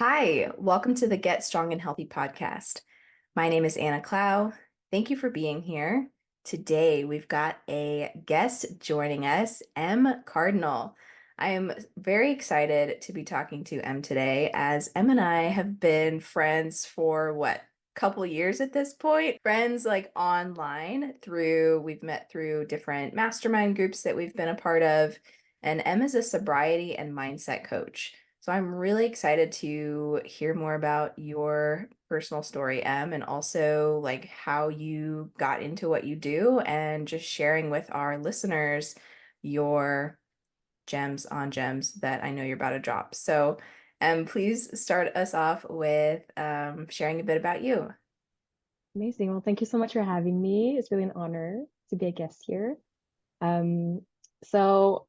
Hi, welcome to the Get Strong and Healthy podcast. My name is Anna Clow. Thank you for being here. Today, we've got a guest joining us, M. Cardinal. I am very excited to be talking to M today, as M and I have been friends for couple years at this point. Friends like online we've met through different mastermind groups that we've been a part of. And M is a sobriety and mindset coach. So I'm really excited to hear more about your personal story, Em, and also like how you got into what you do and just sharing with our listeners your gems on gems that I know you're about to drop. So, please start us off with sharing a bit about you. Amazing. Well, thank you so much for having me. It's really an honor to be a guest here. Um, so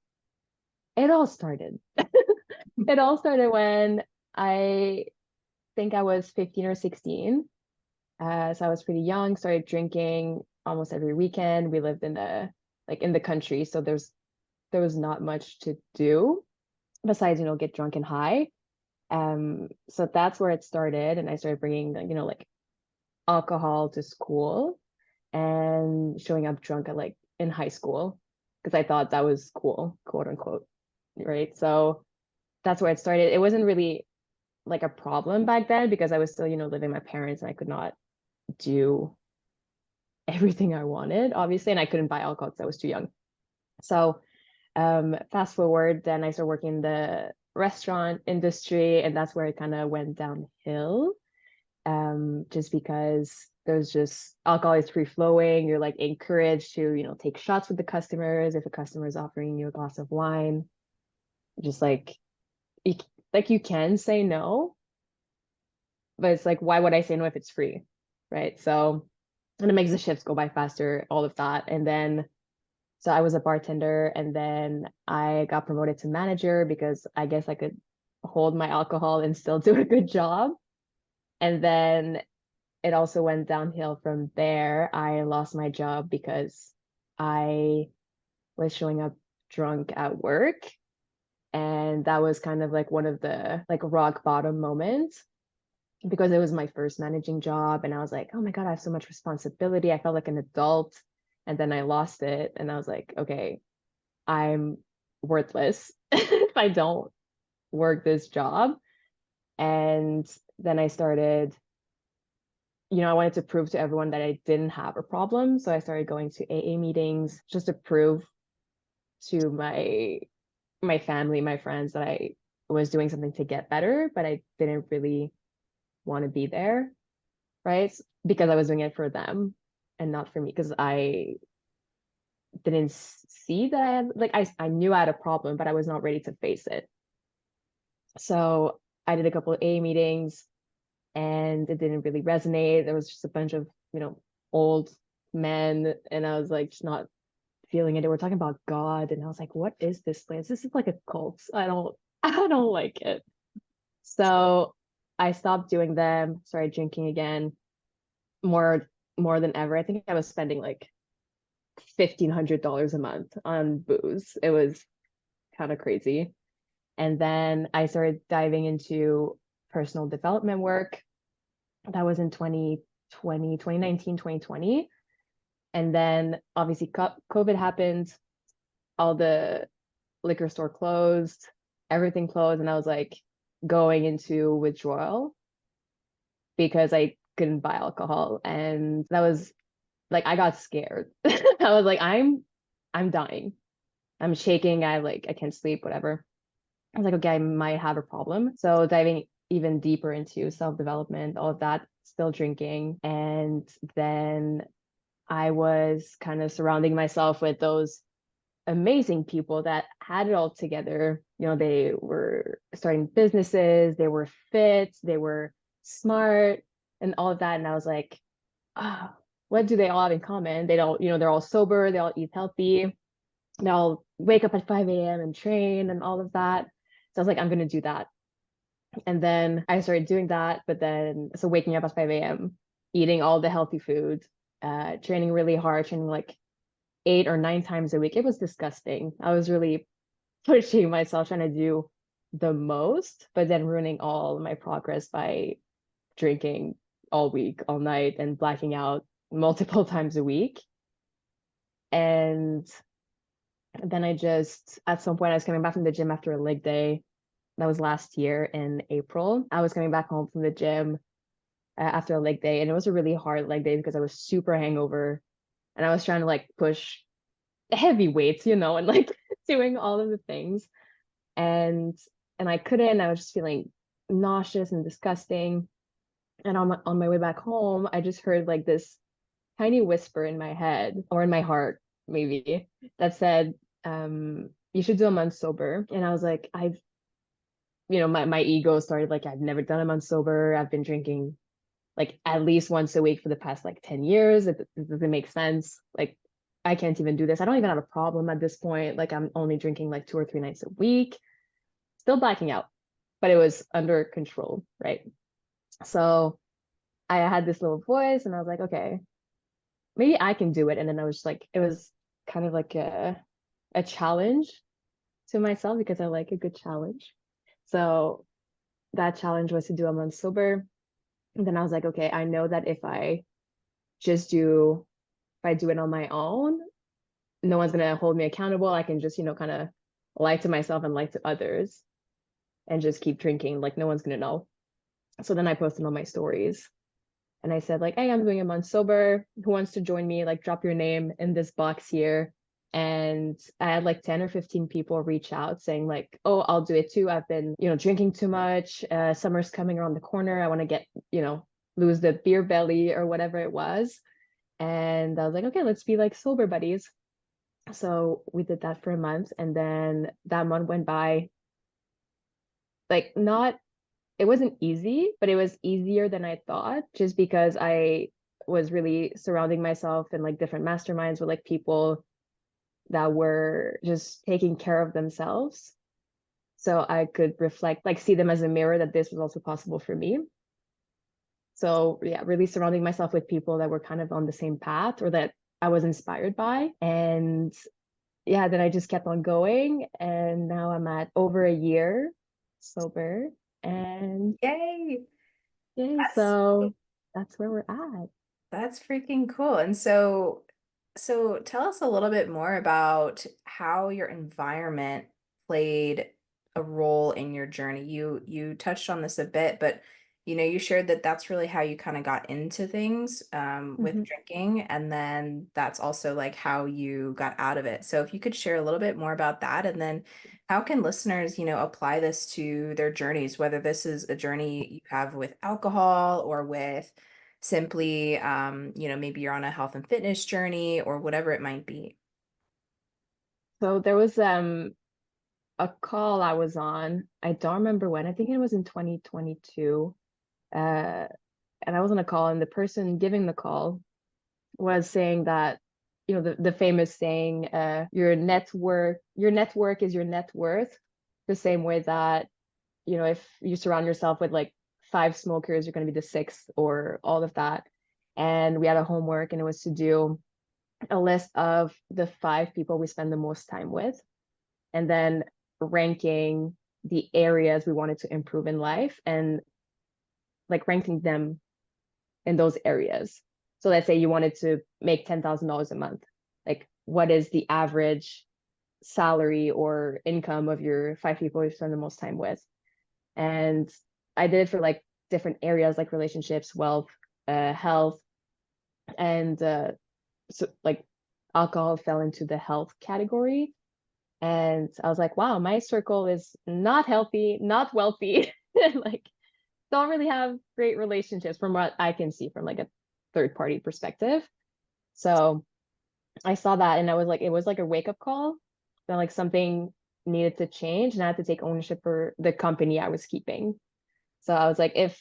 it all started. It all started when I think I was 15 or 16. So I was pretty young, started drinking almost every weekend. We lived in the country, so there was not much to do besides, get drunk and high. So that's where it started, and I started bringing, like alcohol to school and showing up drunk at like in high school because I thought that was cool, quote unquote. Right. So that's where it started. It wasn't really like a problem back then because I was still, living with my parents and I could not do everything I wanted, obviously, and I couldn't buy alcohol because I was too young. So fast forward, then I started working in the restaurant industry, and that's where it kind of went downhill. Just because there's just alcohol is free flowing. You're like encouraged to, take shots with the customers. If a customer is offering you a glass of wine, just you, like you can say no, but it's like, why would I say no if it's free? Right. So, and it makes the shifts go by faster, all of that. And then, so I was a bartender and then I got promoted to manager because I guess I could hold my alcohol and still do a good job. And then it also went downhill from there. I lost my job because I was showing up drunk at work. And that was kind of like one of the like rock bottom moments because it was my first managing job. And I was like, oh my God, I have so much responsibility. I felt like an adult. And then I lost it. And I was like, okay, I'm worthless if I don't work this job. And then I started I wanted to prove to everyone that I didn't have a problem. So I started going to AA meetings just to prove to my family, my friends that I was doing something to get better, but I didn't really want to be there, right? Because I was doing it for them and not for me, because I didn't see that I knew I had a problem, but I was not ready to face it. So I did a couple of AA meetings and it didn't really resonate. There was just a bunch of, old men, and I was like just not feeling it. They were talking about God, and I was like, what is this place? This is like a cult. I don't like it. So I stopped doing them, started drinking again, more more than ever. I think I was spending like $1,500 a month on booze. It was kind of crazy. And then I started diving into personal development work. That was in 2020, 2019, 2020. And then obviously COVID happened, all the liquor store closed, everything closed. And I was like going into withdrawal because I couldn't buy alcohol. And that was like, I got scared. I was like, I'm dying. I'm shaking. I can't sleep, whatever. I was like, okay, I might have a problem. So diving even deeper into self-development, all of that, still drinking. And then I was kind of surrounding myself with those amazing people that had it all together. They were starting businesses, they were fit, they were smart, and all of that. And I was like, oh, what do they all have in common? They don't, they're all sober, they all eat healthy, they all wake up at 5 a.m. and train and all of that. So I was like, I'm going to do that. And then I started doing that. But then, so waking up at 5 a.m., eating all the healthy food, training really hard, training like 8 or 9 times a week. It was disgusting. I was really pushing myself, trying to do the most, but then ruining all my progress by drinking all week, all night, and blacking out multiple times a week. And then I just, at some point, I was coming back from the gym after a leg day. That was last year in April. I was coming back home from the gym after a leg day, and it was a really hard leg day because I was super hangover, and I was trying to like push heavy weights, and like doing all of the things, and I couldn't. I was just feeling nauseous and disgusting. And on my way back home, I just heard like this tiny whisper in my head or in my heart, maybe, that said, you should do a month sober. And I was like, my ego started like, I've never done a month sober. I've been drinking like at least once a week for the past like 10 years. It doesn't make sense. Like, I can't even do this. I don't even have a problem at this point. Like, I'm only drinking like 2 or 3 nights a week, still blacking out, but it was under control, right? So I had this little voice and I was like, okay, maybe I can do it. And then I was like, it was kind of like a challenge to myself because I like a good challenge. So that challenge was to do a month sober. And then I was like, okay, I know that if I do it on my own, no one's gonna hold me accountable. I can just, kind of lie to myself and lie to others and just keep drinking. Like no one's gonna know. So then I posted on my stories and I said, like, hey, I'm doing a month sober. Who wants to join me? Like, drop your name in this box here. And I had like 10 or 15 people reach out saying, like, oh, I'll do it too. I've been, drinking too much. Summer's coming around the corner. I want to lose the beer belly or whatever it was. And I was like, okay, let's be like sober buddies. So we did that for a month. And then that month went by, like, not it wasn't easy, but it was easier than I thought just because I was really surrounding myself in like different masterminds with like people that were just taking care of themselves. So I could reflect, like see them as a mirror that this was also possible for me. So yeah, really surrounding myself with people that were kind of on the same path or that I was inspired by. And yeah, then I just kept on going. And now I'm at over a year sober. And Yay. yay, That's so that's where we're at. That's freaking cool. And so tell us a little bit more about how your environment played a role in your journey. You touched on this a bit, but you shared that that's really how you kind of got into things with Mhm. drinking, and then that's also like how you got out of it. So if you could share a little bit more about that, and then how can listeners, apply this to their journeys, whether this is a journey you have with alcohol or with simply maybe you're on a health and fitness journey or whatever it might be. So there was a call I was on. I don't remember when. I think it was in 2022. Uh, and I was on a call, and the person giving the call was saying that, the famous saying, your network is your net worth. The same way that, if you surround yourself with like five smokers, you're going to be the sixth or all of that. And we had a homework, and it was to do a list of the five people we spend the most time with, and then ranking the areas we wanted to improve in life and like ranking them in those areas. So let's say you wanted to make $10,000 a month. Like, what is the average salary or income of your five people you spend the most time with? And I did it for like different areas like relationships, wealth, health, and so like alcohol fell into the health category. And I was like, wow, my circle is not healthy, not wealthy, like don't really have great relationships from what I can see from like a third party perspective. So I saw that and I was like, it was like a wake up call that like something needed to change and I had to take ownership for the company I was keeping. So I was like, if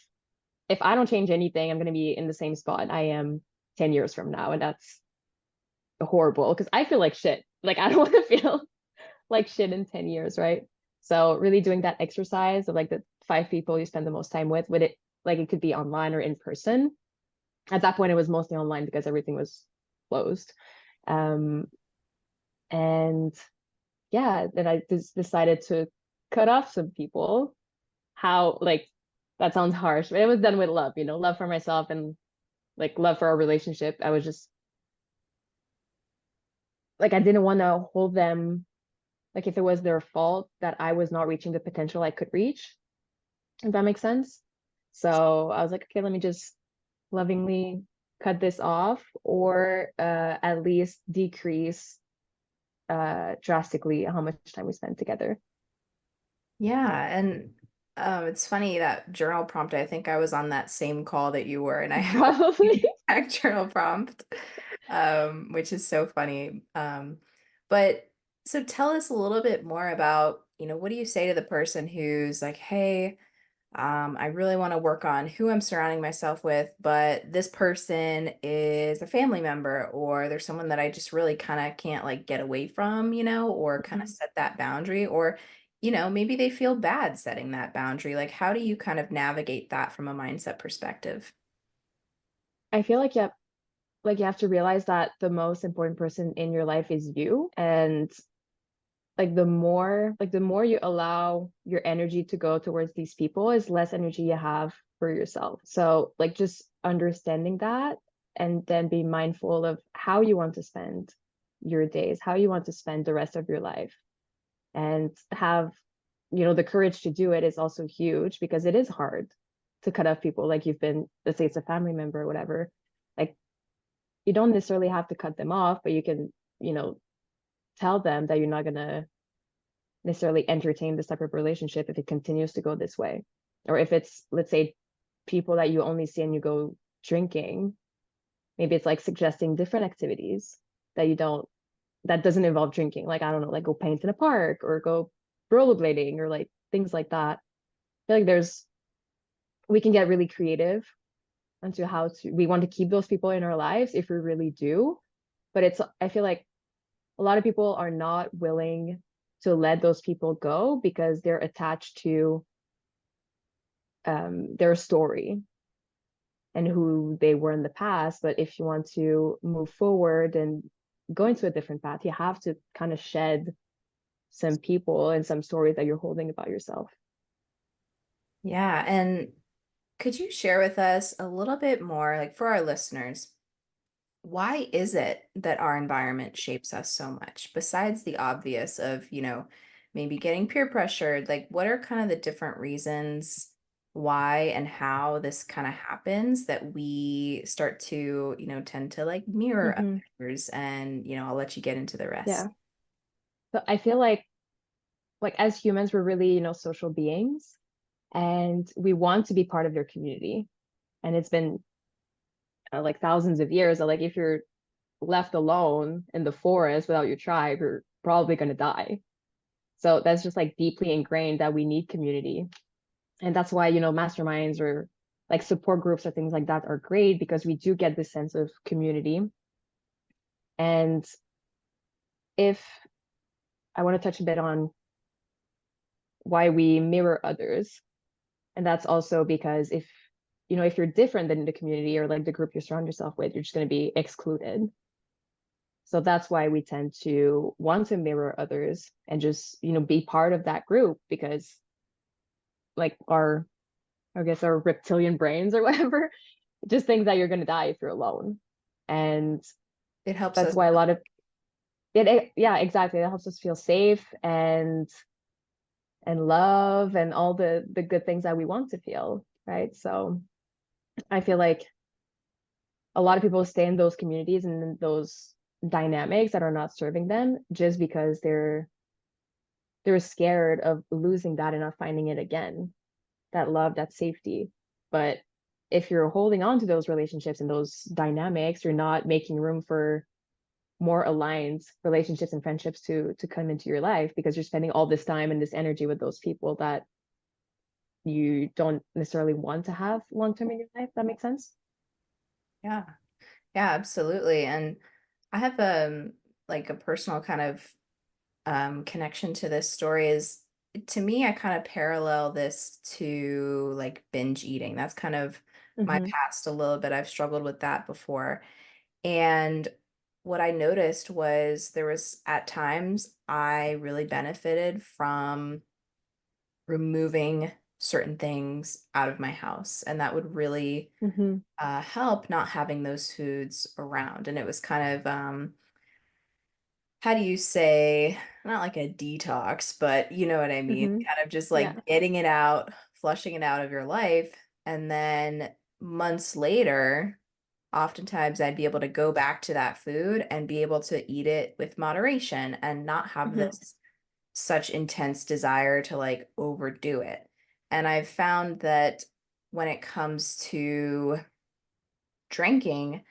I don't change anything, I'm gonna be in the same spot I am 10 years from now. And that's horrible because I feel like shit. Like I don't want to feel like shit in 10 years, right? So really doing that exercise of like the five people you spend the most time with it, like it could be online or in person. At that point, it was mostly online because everything was closed. Um, and yeah, then I just decided to cut off some people. How, like, that sounds harsh, but it was done with love, love for myself and like love for our relationship. I was just like, I didn't want to hold them, like, if it was their fault that I was not reaching the potential I could reach, if that makes sense. So I was like, okay, let me just lovingly cut this off, or at least decrease drastically how much time we spend together. Yeah, and it's funny that journal prompt. I think I was on that same call that you were, and I had Probably. the exact journal prompt, which is so funny. But so tell us a little bit more about, what do you say to the person who's like, hey, I really want to work on who I'm surrounding myself with, but this person is a family member, or there's someone that I just really kind of can't like get away from, or kind of Mhm. set that boundary, or, maybe they feel bad setting that boundary. Like, how do you kind of navigate that from a mindset perspective? I feel like you have to realize that the most important person in your life is you. And the more you allow your energy to go towards these people is less energy you have for yourself. So like just understanding that, and then be mindful of how you want to spend your days, how you want to spend the rest of your life, and have, the courage to do it is also huge, because it is hard to cut off people. Like, let's say it's a family member or whatever, like, you don't necessarily have to cut them off, but you can, you know, tell them that you're not going to necessarily entertain this type of relationship if it continues to go this way. Or if it's, let's say, people that you only see and you go drinking, maybe it's like suggesting different activities that you don't, that doesn't involve drinking. Like, I don't know, like go paint in a park or go rollerblading or like things like that. I feel like we can get really creative into how we want to keep those people in our lives if we really do. But I feel like a lot of people are not willing to let those people go because they're attached to their story and who they were in the past. But if you want to move forward and go into a different path, you have to kind of shed some people and some stories that you're holding about yourself. Yeah. And could you share with us a little bit more, like for our listeners? Why is it that our environment shapes us so much besides the obvious of, maybe getting peer pressured? Like, what are kind of the different reasons why and how this kind of happens that we start to, tend to like mirror Hmm. others? And, I'll let you get into the rest. Yeah. So I feel like as humans, we're really, social beings, and we want to be part of their community. And it's been like thousands of years. Like, if you're left alone in the forest without your tribe, you're probably going to die. So that's just like deeply ingrained that we need community. And that's why, masterminds or like support groups or things like that are great, because we do get this sense of community. And if I want to touch a bit on why we mirror others, and that's also because if you're different than the community or like the group you surround yourself with, you're just going to be excluded. So that's why we tend to want to mirror others and just, be part of that group, because like I guess our reptilian brains or whatever just think that you're going to die if you're alone. And It helps that's us. why a lot of yeah, exactly. That helps us feel safe and love and all the good things that we want to feel, right? So I feel like a lot of people stay in those communities and in those dynamics that are not serving them, just because they're scared of losing that and not finding it again, that love, that safety. But if you're holding on to those relationships and those dynamics, you're not making room for more aligned relationships and friendships to come into your life, because you're spending all this time and this energy with those people that you don't necessarily want to have long term in your life. That makes sense. Yeah. Yeah, absolutely. And I have like a personal kind of connection to this story is, to me, I kind of parallel this to like binge eating. That's kind of my Hmm. past a little bit. I've struggled with that before. And what I noticed was there was at times I really benefited from removing certain things out of my house. And that would really Mm-hmm. help not having those foods around. And it was kind of, how do you say, not like a detox, but you know what I mean? Mm-hmm. Kind of just Yeah. like getting it out, flushing it out of your life. And then months later, oftentimes I'd be able to go back to that food and be able to eat it with moderation and not have Mm-hmm. this such intense desire to like overdo it. And I've found that when it comes to drinking,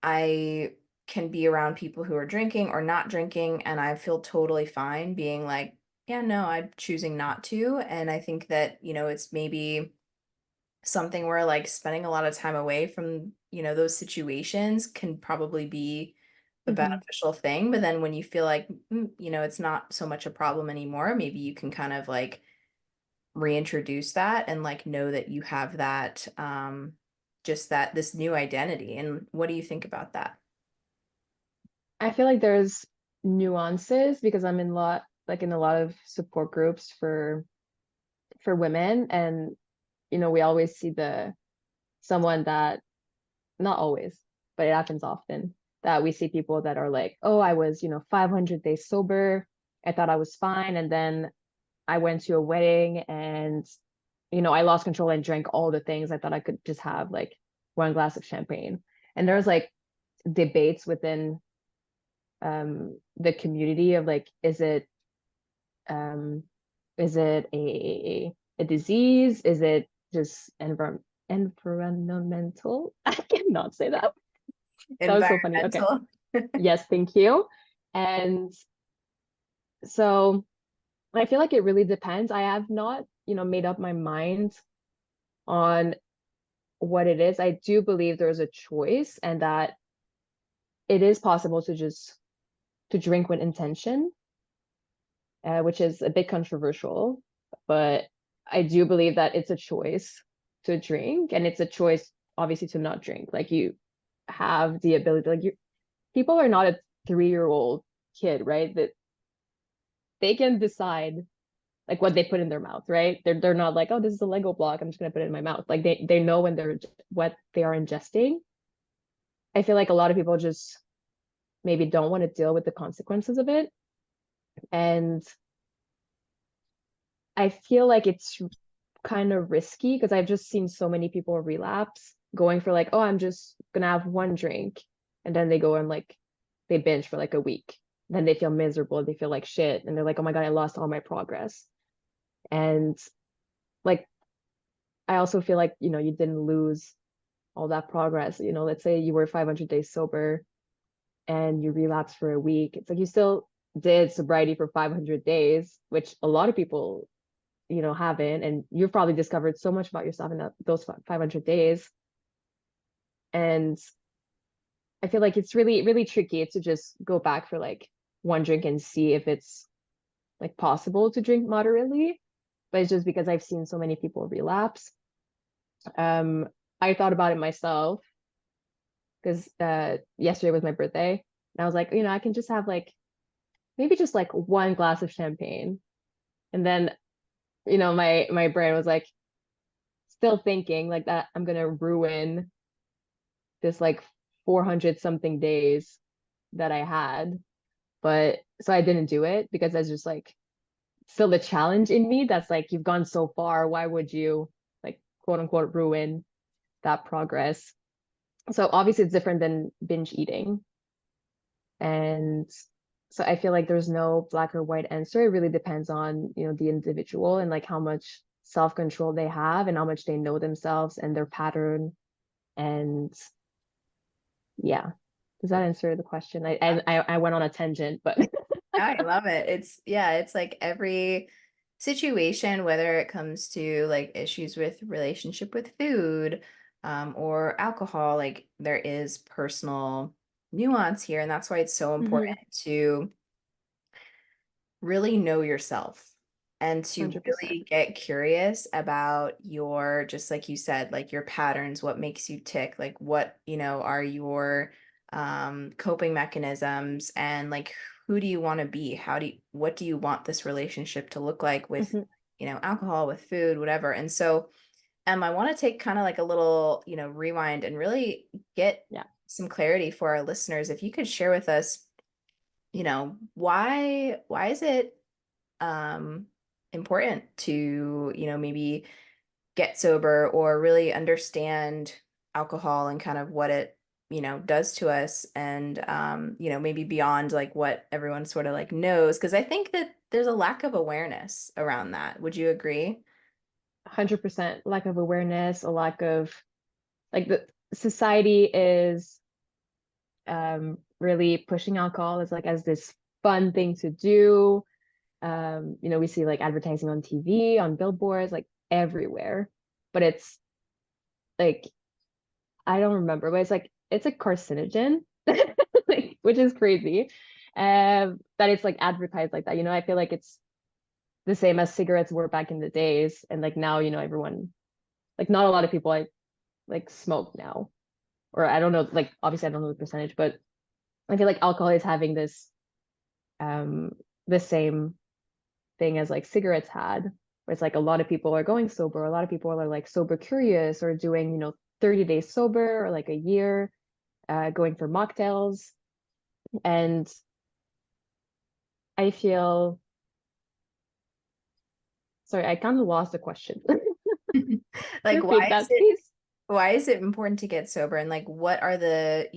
I can be around people who are drinking or not drinking, and I feel totally fine being like, yeah, no, I'm choosing not to. And I think that, it's maybe something where like spending a lot of time away from, those situations can probably be a Mm-hmm. beneficial thing. But then when you feel like, it's not so much a problem anymore, maybe you can kind of like reintroduce that and like know that you have that, just that this new identity. And what do you think about that? I feel like there's nuances because I'm in a lot of support groups for women, and we always see the someone that, not always, but it happens often, that we see people that are like, oh, I was, 500 days sober. I thought I was fine. And then I went to a wedding and, I lost control and drank all the things. I thought I could just have like one glass of champagne. And there's like debates within the community of like, um is it a disease? Is it just environmental? I cannot say that. That was so funny. Okay. Environmental. Yes, thank you. And so I feel like it really depends. I have not, made up my mind on what it is. I do believe there's a choice and that it is possible to drink with intention, which is a bit controversial, but I do believe that it's a choice to drink and it's a choice obviously to not drink. Like you have the ability, like you people are not a 3-year-old kid, right? That they can decide like what they put in their mouth, right? They're not like, oh, this is a Lego block, I'm just gonna put it in my mouth. Like they know when they're what they are ingesting. I feel like a lot of people just maybe don't want to deal with the consequences of it. And I feel like it's kind of risky because I've just seen so many people relapse going for like, oh, I'm just gonna have one drink. And then they go and like they binge for like a week. Then they feel miserable, they feel like shit, and they're like, oh my God, I lost all my progress. And like I also feel like, you didn't lose all that progress. Let's say you were 500 days sober and you relapsed for a week. It's like you still did sobriety for 500 days, which a lot of people, haven't. And you've probably discovered so much about yourself in those 500 days. And I feel like it's really, really tricky to just go back for like one drink and see if it's like possible to drink moderately. But it's just because I've seen so many people relapse. Um, I thought about it myself because yesterday was my birthday. And I was like, I can just have like maybe just like one glass of champagne. And then, my brain was like still thinking like that I'm gonna ruin this like 400 something days that I had. But so I didn't do it because that's just like still the challenge in me that's like you've gone so far. Why would you like quote unquote ruin that progress? So obviously it's different than binge eating. And so I feel like there's no black or white answer. It really depends on, the individual and like how much self-control they have and how much they know themselves and their pattern. And yeah. Does that answer the question? I went on a tangent, but I love it. It's like every situation, whether it comes to like issues with relationship with food, or alcohol, like there is personal nuance here. And that's why it's so Mhm, important to really know yourself and to 100%. really get curious about your, just like you said, like your patterns, what makes you tick, like what, are your coping mechanisms, and like who do you want to be? What do you want this relationship to look like with Mhm, alcohol with food, whatever. And so, I want to take kind of like a little, rewind and really get Yeah. some clarity for our listeners. If you could share with us, why is it important to, maybe get sober or really understand alcohol and kind of what it, does to us and maybe beyond like what everyone sort of like knows. Because I think that there's a lack of awareness around that. Would you agree? 100% lack of awareness, a lack of like the society is really pushing alcohol as like as this fun thing to do. We see like advertising on TV, on billboards, like everywhere. But it's like I don't remember, but it's a carcinogen, like, which is crazy. That it's like advertised like that. I feel like it's the same as cigarettes were back in the days, and like now, everyone like not a lot of people like smoke now, or I don't know, like obviously I don't know the percentage, but I feel like alcohol is having this um the same thing as like cigarettes had, where it's like a lot of people are going sober, a lot of people are like sober curious or doing 30 days sober or like a year, going for mocktails. And I feel, sorry, I kind of lost the question. Like, Repeat that, please. why is it important to get sober and like what are the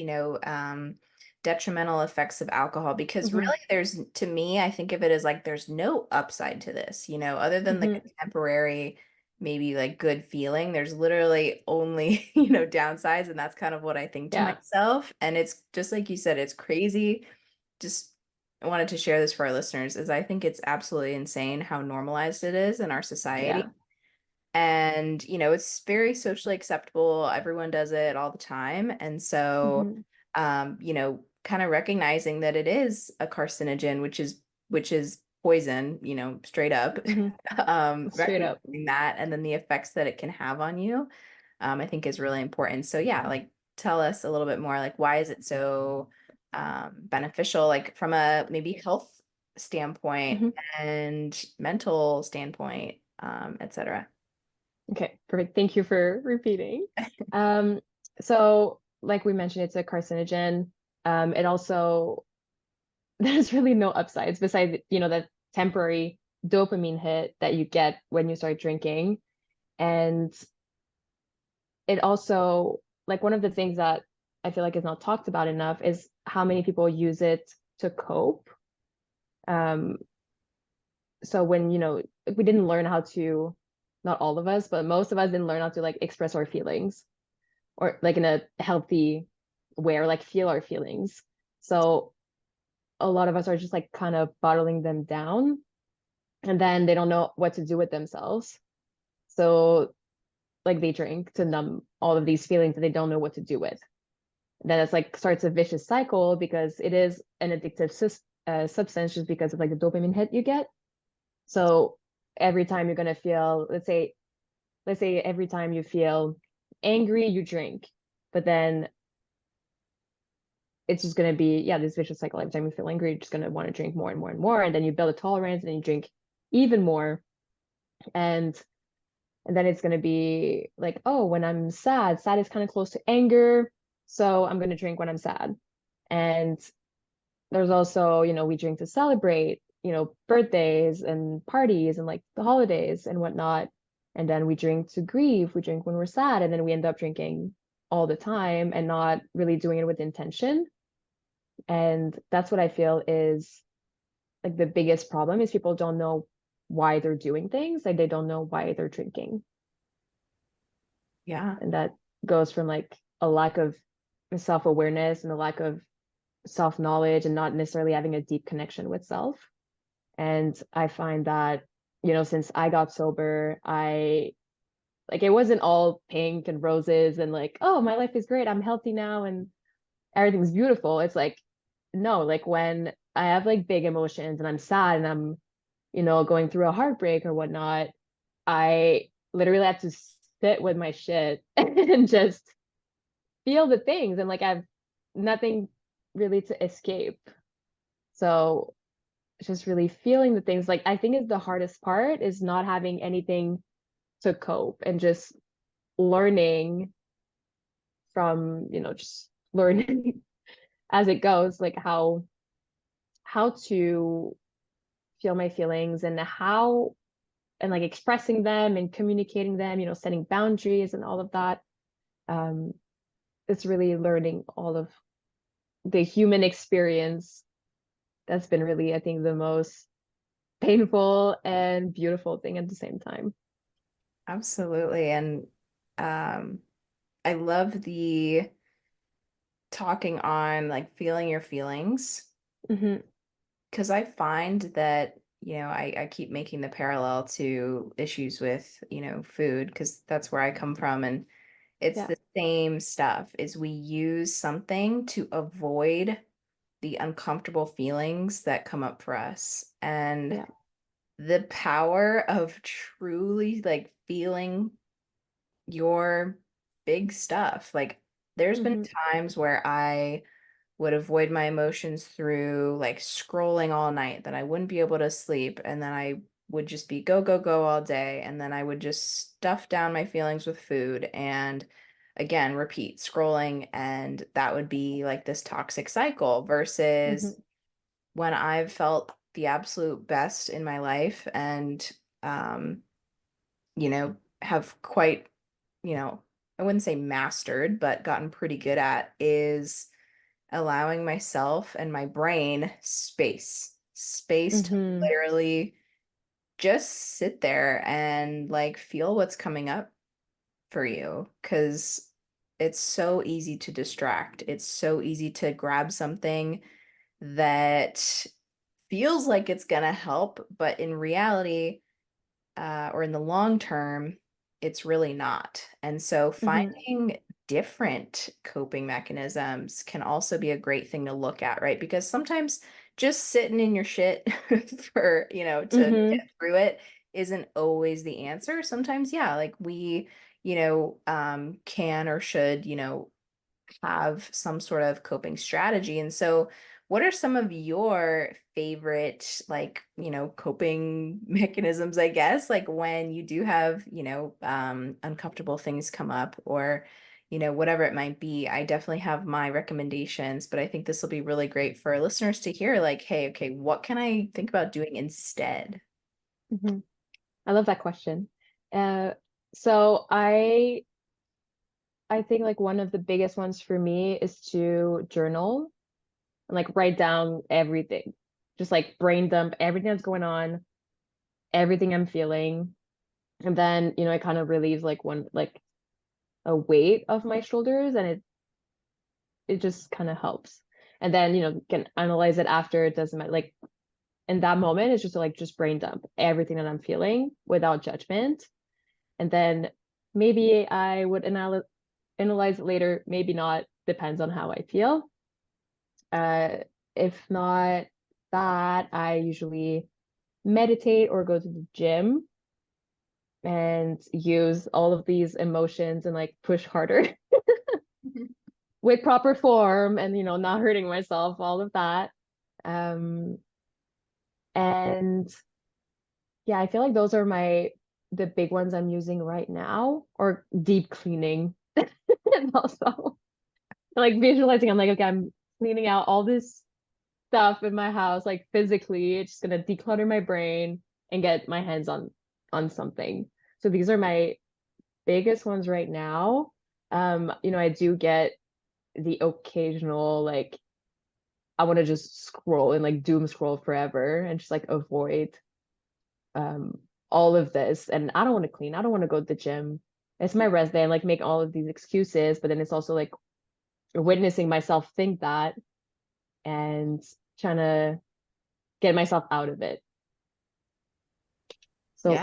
detrimental effects of alcohol? Because Hmm. really to me, I think of it as like there's no upside to this, other than like Hmm. a temporary maybe like good feeling. There's literally only downsides, and that's kind of what I think to Yeah. myself. And it's just like you said, it's crazy. Just I wanted to share this for our listeners, is I think it's absolutely insane how normalized it is in our society. Yeah. And, it's very socially acceptable. Everyone does it all the time. And so, Hmm. kind of recognizing that it is a carcinogen, which is poison, straight up. Hmm. Straight up. Recognizing that and then the effects that it can have on you, I think is really important. So yeah, like tell us a little bit more, like why is it so beneficial, like from a maybe health standpoint Hmm. and mental standpoint, etc. Okay, perfect. Thank you for repeating. Um, so like we mentioned, it's a carcinogen. It also there's really no upsides besides, that temporary dopamine hit that you get when you start drinking. And it also, like, one of the things that I feel like is not talked about enough is how many people use it to cope. Um, so when, we didn't learn how to, not all of us, but most of us didn't learn how to like express our feelings or like in a healthy way or like feel our feelings. So a lot of us are just like kind of bottling them down, and then they don't know what to do with themselves. So like they drink to numb all of these feelings that they don't know what to do with. Then it's like starts a vicious cycle because it is an addictive substance just because of like the dopamine hit you get. So every time you're gonna feel, let's say every time you feel angry, you drink, but then it's just gonna be, yeah, this vicious cycle. Every time you feel angry, you're just gonna want to drink more and more and more, and then you build a tolerance, and then you drink even more, and then it's going to be like, oh, when I'm sad, sad is kind of close to anger, so I'm going to drink when I'm sad. And there's also, we drink to celebrate, birthdays and parties and like the holidays and whatnot. And then we drink to grieve, we drink when we're sad, and then we end up drinking all the time and not really doing it with intention. And that's what I feel is like the biggest problem is people don't know why they're doing things, like they don't know why they're drinking. Yeah. And that goes from like a lack of self-awareness and a lack of self-knowledge and not necessarily having a deep connection with self. And I find that, since I got sober, I like it wasn't all pink and roses and like, oh, my life is great, I'm healthy now and everything's beautiful. It's like, no, like when I have like big emotions and I'm sad and I'm, going through a heartbreak or whatnot, I literally have to sit with my shit and just feel the things, and like I have nothing really to escape. So just really feeling the things. Like I think is the hardest part is not having anything to cope and just learning from, just learning as it goes, like how to feel my feelings and how and like expressing them and communicating them, setting boundaries and all of that. Um, it's really learning all of the human experience that's been really, I think, the most painful and beautiful thing at the same time. Absolutely. And um, I love the talking on like feeling your feelings Hmm. because I find that, I keep making the parallel to issues with, food because that's where I come from. And it's Yeah, the same stuff is we use something to avoid the uncomfortable feelings that come up for us. And yeah. the power of truly like feeling your big stuff. Like there's been Hmm. times where I would avoid my emotions through like scrolling all night, that I wouldn't be able to sleep, and then I would just be go, go, go all day, and then I would just stuff down my feelings with food and again repeat scrolling, and that would be like this toxic cycle versus Hmm. when I've felt the absolute best in my life and um have quite, I wouldn't say mastered, but gotten pretty good at is allowing myself and my brain space to Hmm. literally just sit there and like feel what's coming up for you. Because it's so easy to distract. It's so easy to grab something that feels like it's gonna help, but in reality, or in the long term, it's really not. And so Hmm. finding different coping mechanisms can also be a great thing to look at, right? Because sometimes just sitting in your shit for, to Hmm. get through it isn't always the answer. Sometimes, yeah, like we, can or should, have some sort of coping strategy. And so, what are some of your favorite, like, coping mechanisms, I guess, like when you do have, uncomfortable things come up or, whatever it might be? I definitely have my recommendations, but I think this will be really great for listeners to hear, like, hey, okay, what can I think about doing instead? Hmm. I love that question. Uh, so I think like one of the biggest ones for me is to journal and like write down everything. Just like brain dump everything that's going on, everything I'm feeling. And then, it kind of relieves like one like a weight off my shoulders and it just kind of helps. And then, can analyze it after. It doesn't matter. Like in that moment, it's just like just brain dump everything that I'm feeling without judgment. And then maybe I would analyze it later, maybe not, depends on how I feel. Uh, if not that, I usually meditate or go to the gym and use all of these emotions and like push harder with proper form and not hurting myself, all of that. Um, and yeah, I feel like those are the big ones I'm using right now, or deep cleaning. And also like visualizing, I'm like, okay, I'm cleaning out all this stuff in my house, like physically. It's just gonna declutter my brain and get my hands on something. So these are my biggest ones right now. I do get the occasional like I want to just scroll and like doom scroll forever and just like avoid um all of this. And I don't want to clean. I don't want to go to the gym. It's my rest day and like make all of these excuses, but then it's also like witnessing myself think that and trying to get myself out of it. Yeah. So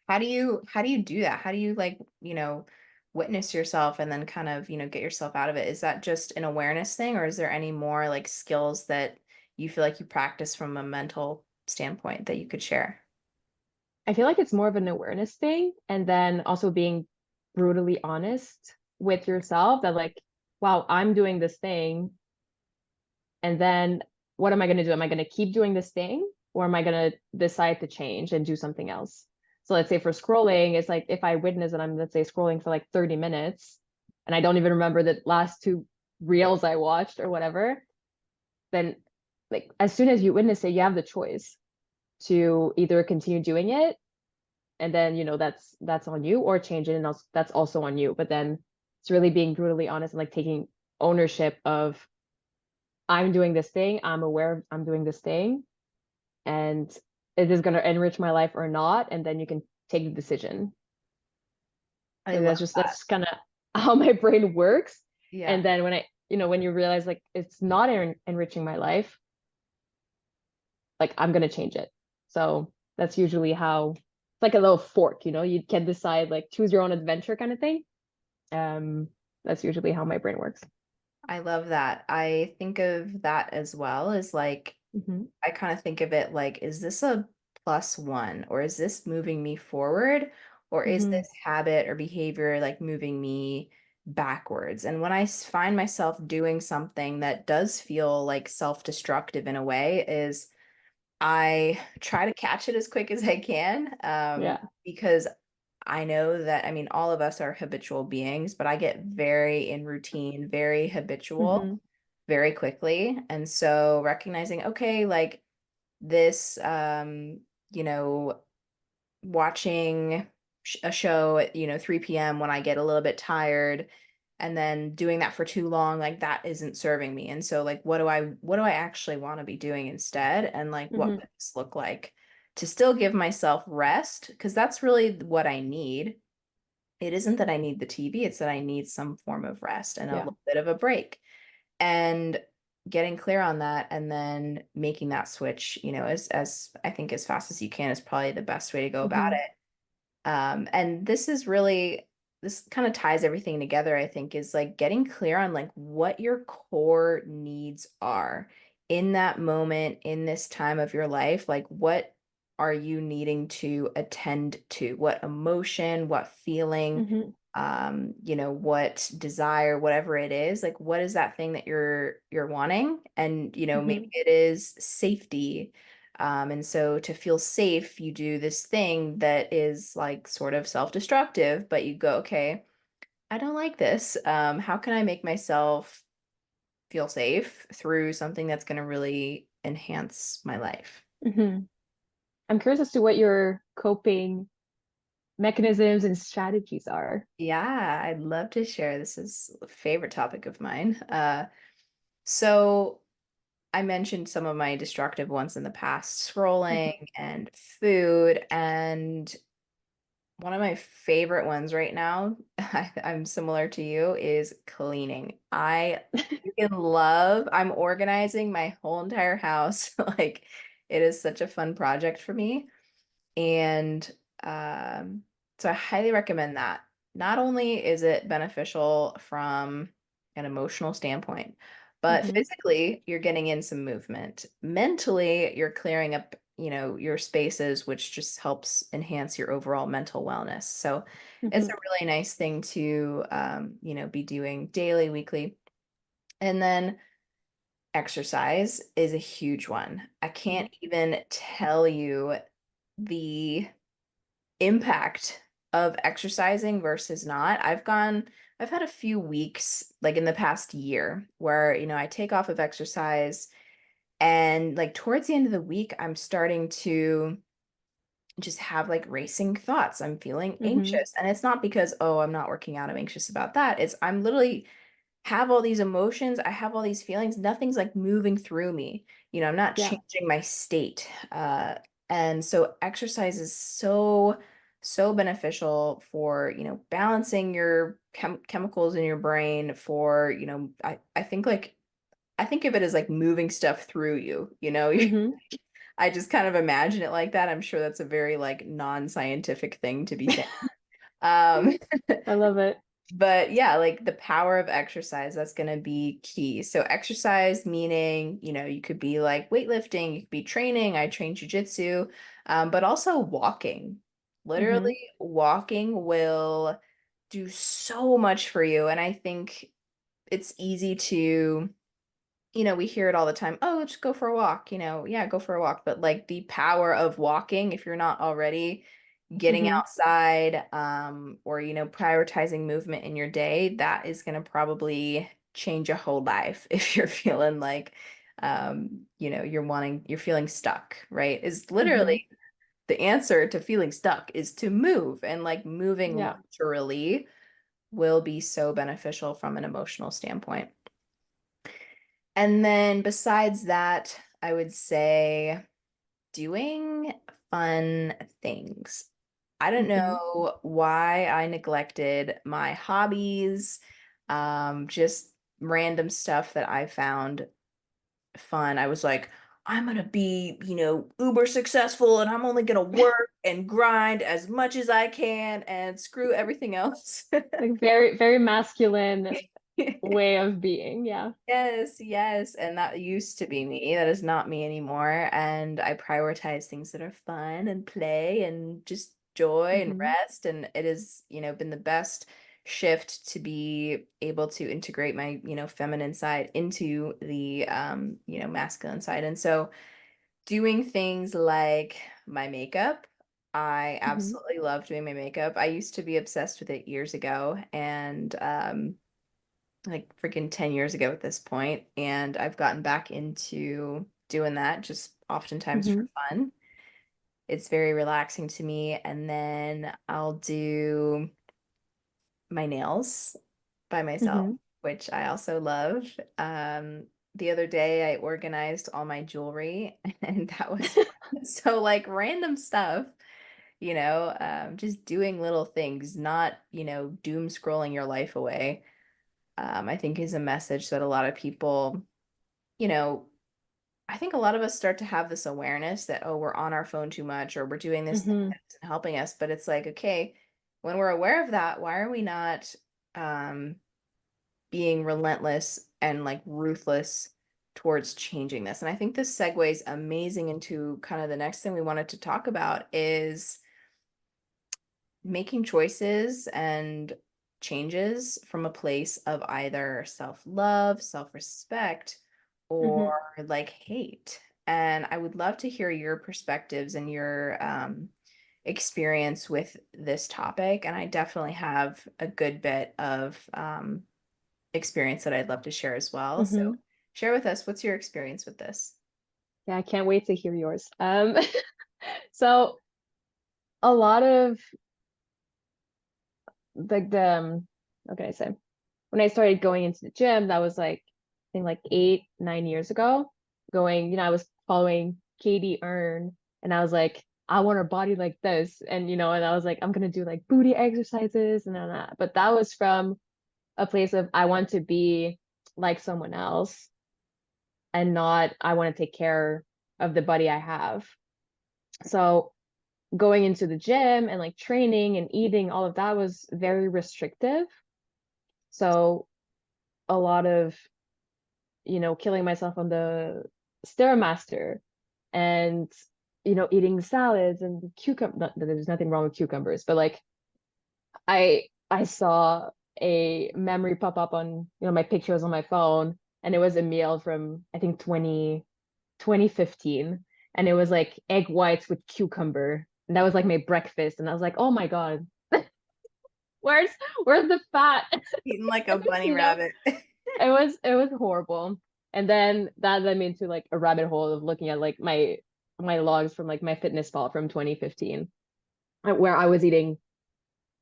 How do you do that? How do you like, witness yourself and then kind of, get yourself out of it? Is that just an awareness thing, or is there any more like skills that you feel like you practice from a mental standpoint that you could share? I feel like it's more of an awareness thing. And then also being brutally honest with yourself that like, wow, I'm doing this thing. And then what am I going to do? Am I going to keep doing this thing? or am I gonna decide to change and do something else? So let's say for scrolling, it's like if I witness that I'm, let's say, scrolling for like 30 minutes and I don't even remember the last two reels I watched or whatever, then like as soon as you witness it, you have the choice to either continue doing it and then that's on you, or change it and also, that's also on you. But then it's really being brutally honest and like taking ownership of I'm doing this thing, I'm aware of I'm doing this thing, and is this going to enrich my life or not, and then you can take the decision. I So love that's kind of how my brain works. yeah. And then when you realize like it's not enriching my life, like I'm going to change it. So that's usually how it's like a little fork, you can decide like choose your own adventure kind of thing. um that's usually how my brain works. I love that. I think of that as well as like Hmm. I kind of think of it like, is this a plus one or is this moving me forward or is Hmm. this habit or behavior like moving me backwards? And when I find myself doing something that does feel like self-destructive in a way, is I try to catch it as quick as I can, Yeah. because I know that, I mean, all of us are habitual beings, but I get very in routine, very habitual Hmm. very quickly. And so recognizing, okay, like this, you know, watching a show at, 3 p.m. when I get a little bit tired and then doing that for too long, like that isn't serving me. And so like what do I actually want to be doing instead? And like what Hmm. would this look like to still give myself rest? Because that's really what I need. It isn't that I need the TV, it's that I need some form of rest and a Yeah. little bit of a break. And getting clear on that and then making that switch, as I think as fast as you can is probably the best way to go about Hmm. it. And this kind of ties everything together, I think, is like getting clear on like what your core needs are in that moment, in this time of your life. Like, what are you needing to attend to? What emotion, what feeling, Hmm. what desire, whatever it is, like what is that thing that you're wanting? And, maybe Hmm. it is safety, and so to feel safe, you do this thing that is like sort of self-destructive, but you go, okay, I don't like this. How can I make myself feel safe through something that's going to really enhance my life? Hmm. I'm curious as to what your coping mechanisms and strategies are. Yeah, I'd love to share. This is a favorite topic of mine. So I mentioned some of my destructive ones in the past, Hmm. scrolling and food, and one of my favorite ones right now, I'm similar to you, is cleaning. I freaking love, I'm organizing my whole entire house. Like, it is such a fun project for me. And um, so I highly recommend that. Not only is it beneficial from an emotional standpoint, but Hmm. physically, you're getting in some movement. Mentally, you're clearing up, your spaces, which just helps enhance your overall mental wellness. So it's Hmm. a really nice thing to, be doing daily, weekly. And then exercise is a huge one. I can't even tell you the impact of exercising versus not. I've had a few weeks, like in the past year, where, I take off of exercise and like towards the end of the week, I'm starting to just have like racing thoughts. I'm feeling Hmm. anxious. And it's not because, oh, I'm not working out, I'm anxious about that. It's I'm literally have all these emotions, I have all these feelings, nothing's like moving through me. I'm not Yeah. changing my state. And so exercise is so, so beneficial for, balancing your chemicals in your brain for, I think of it as like moving stuff through you, Hmm. I just kind of imagine it like that. I'm sure that's a very like non-scientific thing to be saying. Um, I love it. But yeah, like the power of exercise, that's going to be key. So exercise meaning, you could be like weightlifting, you could be training. I train jujitsu, but also walking. Hmm. Literally, walking will do so much for you. And I think it's easy to, we hear it all the time. Oh, let's go for a walk, yeah, go for a walk. But like the power of walking, if you're not already getting Mm-hmm. outside, or, prioritizing movement in your day, that is going to probably change your whole life if you're feeling like, you're feeling stuck, right? Is Mm-hmm. literally the answer to feeling stuck is to move, and like moving Yeah. laterally will be so beneficial from an emotional standpoint. And then besides that, I would say doing fun things. I don't Mm-hmm. know why I neglected my hobbies, just random stuff that I found fun. I was like, I'm gonna be, uber successful and I'm only gonna work and grind as much as I can and screw everything else. Like very, very masculine way of being. Yeah. Yes, yes. And that used to be me. That is not me anymore. And I prioritize things that are fun and play and just joy and Mm-hmm. rest. And it has, been the best shift to be able to integrate my, feminine side into the, masculine side. And so doing things like my makeup, I Mm-hmm. absolutely love doing my makeup. I used to be obsessed with it years ago. And, like freaking 10 years ago at this point, and I've gotten back into doing that just oftentimes for Mm-hmm. fun. It's very relaxing to me. And then I'll do my nails by myself, Mm-hmm. which I also love. The other day I organized all my jewelry and that was fun. So like random stuff, just doing little things, not, doom scrolling your life away. I think is a message that a lot of people, you know, I think a lot of us start to have this awareness that, oh, we're on our phone too much or we're doing this thing Mm-hmm. that isn't helping us. But it's like, okay, when we're aware of that, why are we not being relentless and like ruthless towards changing this? And I think this segues amazing into kind of the next thing we wanted to talk about is making choices and changes from a place of either self-love, self-respect, Mm-hmm. or like hate. And I would love to hear your perspectives and your experience with this topic. And I definitely have a good bit of experience that I'd love to share as well. So Mm-hmm. share with us, what's your experience with this? Yeah, I can't wait to hear yours. So a lot of like what can I say? When I started going into the gym, that was like I think like 8, 9 years ago. Going, I was following Katie Earn, and I was like, I want a body like this, and and I was like, I'm gonna do like booty exercises and all that. But that was from a place of I want to be like someone else, and not I want to take care of the body I have. So going into the gym and like training and eating, all of that was very restrictive. So a lot of, killing myself on the Stairmaster and, eating salads and cucumber. There's nothing wrong with cucumbers, but like I saw a memory pop up on, my pictures on my phone, and it was a meal from I think 2015, and it was like egg whites with cucumber. And that was like my breakfast. And I was like, oh my God, where's where's the fat? Eating like a bunny You know, rabbit. it was horrible. And then that led me into like a rabbit hole of looking at like my logs from like my fitness pal from 2015, where I was eating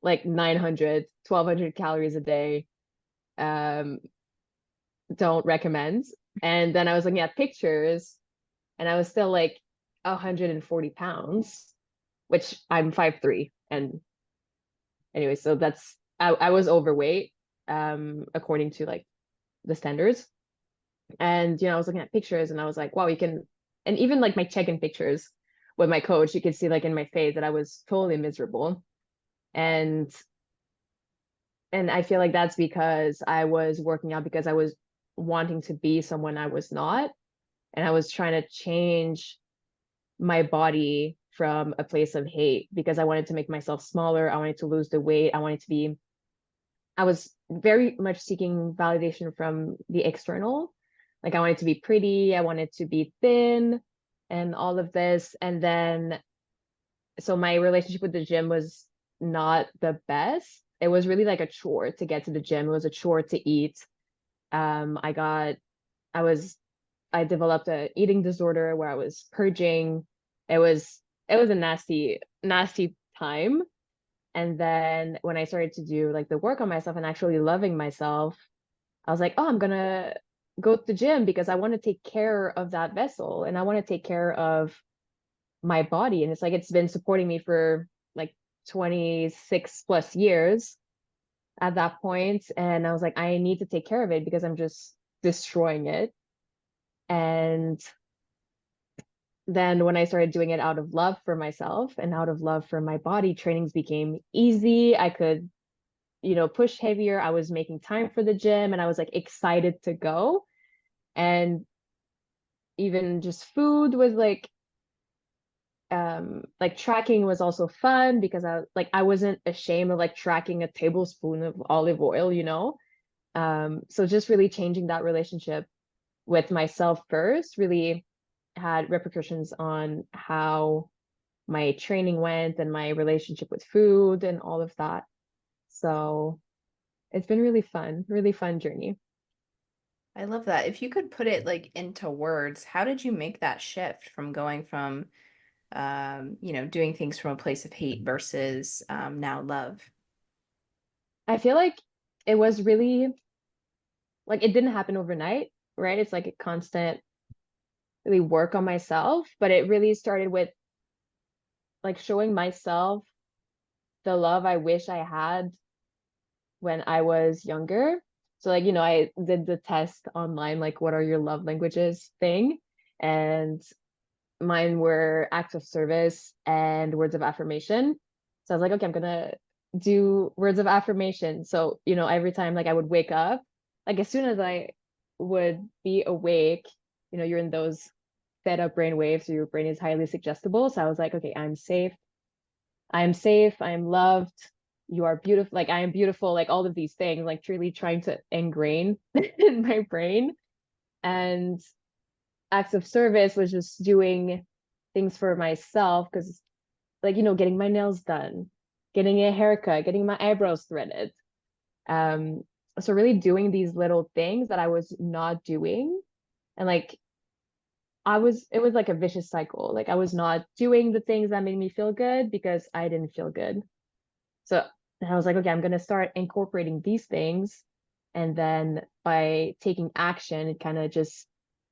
like 900, 1200 calories a day. Um, don't recommend. And then I was looking at pictures, and I was still like 140 pounds, which I'm 5'3". And anyway, so I was overweight, according to like the standards. And I was looking at pictures, and I was like, wow, you can. And even like my check-in pictures with my coach, you could see like in my face that I was totally miserable. And I feel like that's because I was working out because I was wanting to be someone I was not, and I was trying to change my body from a place of hate because I wanted to make myself smaller. I wanted to lose the weight. I was very much seeking validation from the external. Like I wanted to be pretty, I wanted to be thin and all of this. And then so my relationship with the gym was not the best. It was really like a chore to get to the gym. It was a chore to eat. I got I was I developed a eating disorder where I was purging. It was it was a nasty time. And then when I started to do like the work on myself and actually loving myself, I was like, oh, I'm gonna go to the gym because I want to take care of that vessel and I want to take care of my body. And it's like it's been supporting me for like 26 plus years at that point. And I was like, I need to take care of it because I'm just destroying it. And then when I started doing it out of love for myself and out of love for my body, trainings became easy. I could, push heavier. I was making time for the gym and I was like excited to go. And even just food was like tracking was also fun because I wasn't ashamed of like tracking a tablespoon of olive oil. So just really changing that relationship with myself first really had repercussions on how my training went and my relationship with food and all of that. So it's been really fun journey. I love that. If you could put it like into words, how did you make that shift from going from doing things from a place of hate versus now love? I feel like it was really like it didn't happen overnight, right? It's like a constant really work on myself, but it really started with like showing myself the love I wish I had when I was younger. So like, I did the test online, like what are your love languages thing. And mine were acts of service and words of affirmation. So I was like, okay, I'm gonna do words of affirmation. So, every time like I would wake up, like as soon as I would be awake, you're in those fed up brain waves, so your brain is highly suggestible. So I was like, okay, I'm safe, I'm loved, you are beautiful, like I am beautiful, like all of these things, like truly trying to ingrain in my brain. And acts of service was just doing things for myself because like getting my nails done, getting a haircut, getting my eyebrows threaded. um so really doing these little things that I was not doing. And like it was like a vicious cycle. Like I was not doing the things that made me feel good because I didn't feel good. So I was like, okay, I'm gonna start incorporating these things. And then by taking action, it kind of just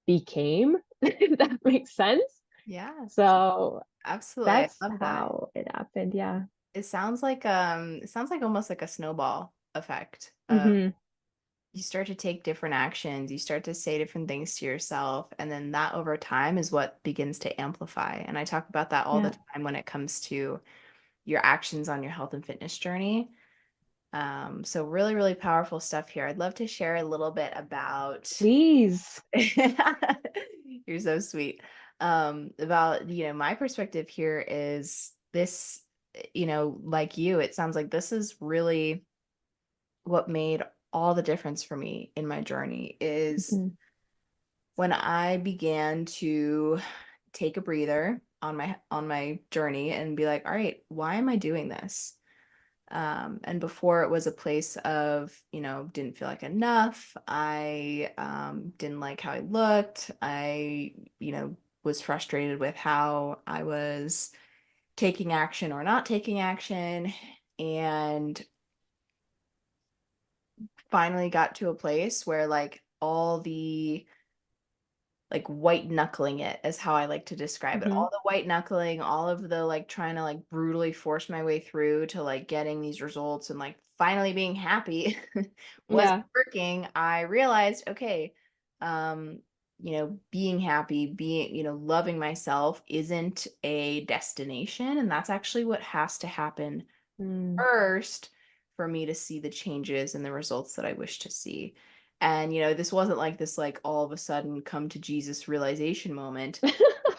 became, if that makes sense. Yeah, So absolutely. I that's love that. how it happened. Yeah. It sounds like almost like a snowball effect. Hmm. You start to take different actions, you start to say different things to yourself, and then that over time is what begins to amplify. And I talk about that all the Yeah. time when it comes to your actions on your health and fitness journey. So really, really powerful stuff here. I'd love to share a little bit about Please. you're so sweet. About, my perspective here is this, like you, it sounds like this is really what made all the difference for me in my journey is Mhm. when I began to take a breather on my journey and be like, all right, why am I doing this? And before it was a place of, didn't feel like enough. I didn't like how I looked. I, was frustrated with how I was taking action or not taking action. And finally got to a place where like all the like white knuckling it is how I like to describe it. Hmm. All the white knuckling, all of the like trying to like brutally force my way through to like getting these results and like finally being happy wasn't Yeah. working. I realized, okay, um, being happy, being, loving myself isn't a destination. And that's actually what has to happen Mm. first for me to see the changes and the results that I wish to see. And, this wasn't like this, like all of a sudden come to Jesus realization moment.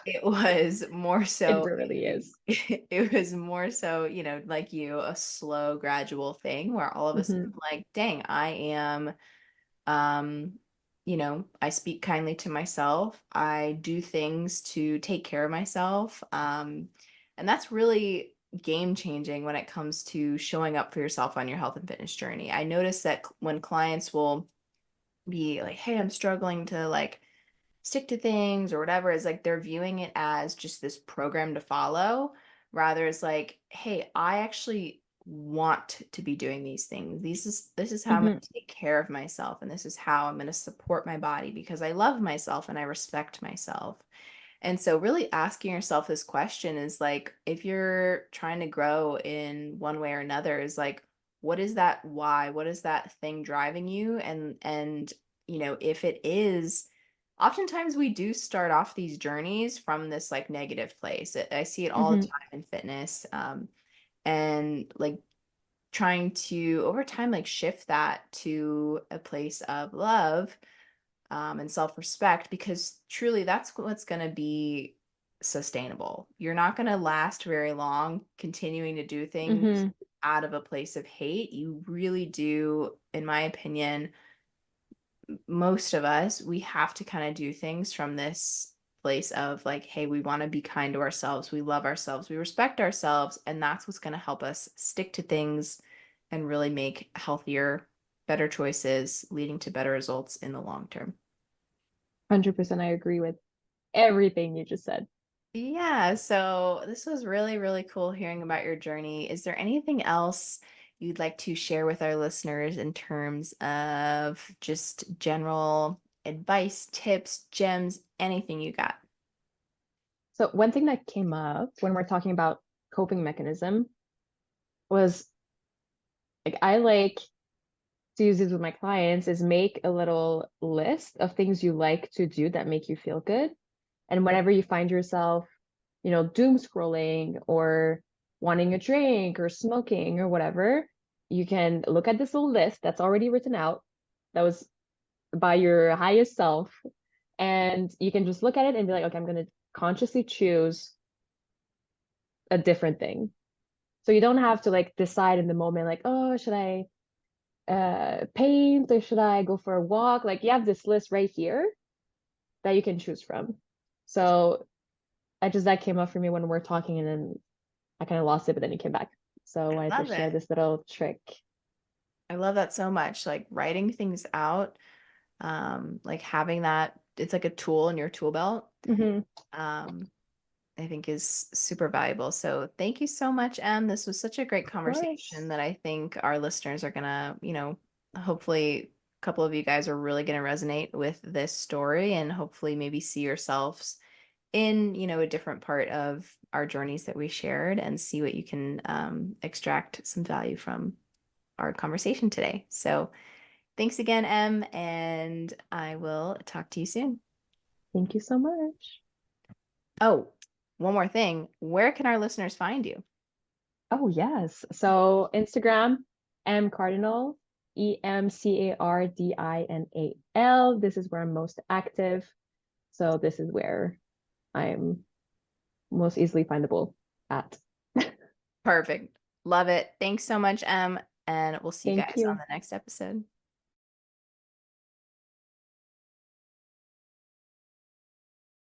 It was more It so, really is. it was more so, like you, a slow, gradual thing where all of a sudden, Hmm. like, dang, I am, um, I speak kindly to myself. I do things to take care of myself. And that's really game changing when it comes to showing up for yourself on your health and fitness journey. I notice that when clients will be like, hey, I'm struggling to like stick to things or whatever, is like they're viewing it as just this program to follow. Rather, it's like, hey, I actually want to be doing these things. This is how I'm going Hmm. to take care of myself, and this is how I'm going to support my body because I love myself and I respect myself. And so really asking yourself this question is like, if you're trying to grow in one way or another, is like, what is that why? What is that thing driving you? And if it is, oftentimes we do start off these journeys from this like negative place. I see it all the Hmm. time in fitness. And like trying to over time like shift that to a place of love, and self-respect, because truly that's what's going to be sustainable. You're not going to last very long continuing to do things Hmm. out of a place of hate. You really do, in my opinion, most of us, we have to kind of do things from this place of like, hey, we want to be kind to ourselves, we love ourselves, we respect ourselves, and that's what's going to help us stick to things and really make healthier, better choices, leading to better results in the long term. 100% I agree with everything you just said. Yeah, so this was really, really cool hearing about your journey. Is there anything else you'd like to share with our listeners in terms of just general advice, tips, gems, anything you got? So one thing that came up when we're talking about coping mechanism was like I like to use this with my clients is make a little list of things you like to do that make you feel good. And whenever you find yourself, doom scrolling or wanting a drink or smoking or whatever, you can look at this little list that's already written out, that was by your highest self, and you can just look at it and be like, okay, I'm going to consciously choose a different thing. So you don't have to like decide in the moment, like, oh, should I paint or should I go for a walk? Like you have this list right here that you can choose from. So I just that came up for me when we're talking, and then I kind of lost it, but then it came back. So I I wanted to love share it. this little trick. I love that so much. Like writing things out, like having that, it's like a tool in your tool belt. Hmm. Um, I think is super valuable. So thank you so much, Em. This was such a great Of conversation course. that I think our listeners are gonna, hopefully a couple of you guys are really gonna resonate with this story and hopefully maybe see yourselves in, a different part of our journeys that we shared and see what you can extract some value from our conversation today. So thanks again, Em, and I will talk to you soon. Thank you so much. Oh, one more thing. Where can our listeners find you? Oh, yes. So Instagram, M Cardinal, EMCARDINAL. This is where I'm most active. So this is where I'm most easily findable at. Perfect. Love it. Thanks so much, Em, and we'll see you Thank guys on you. the next episode.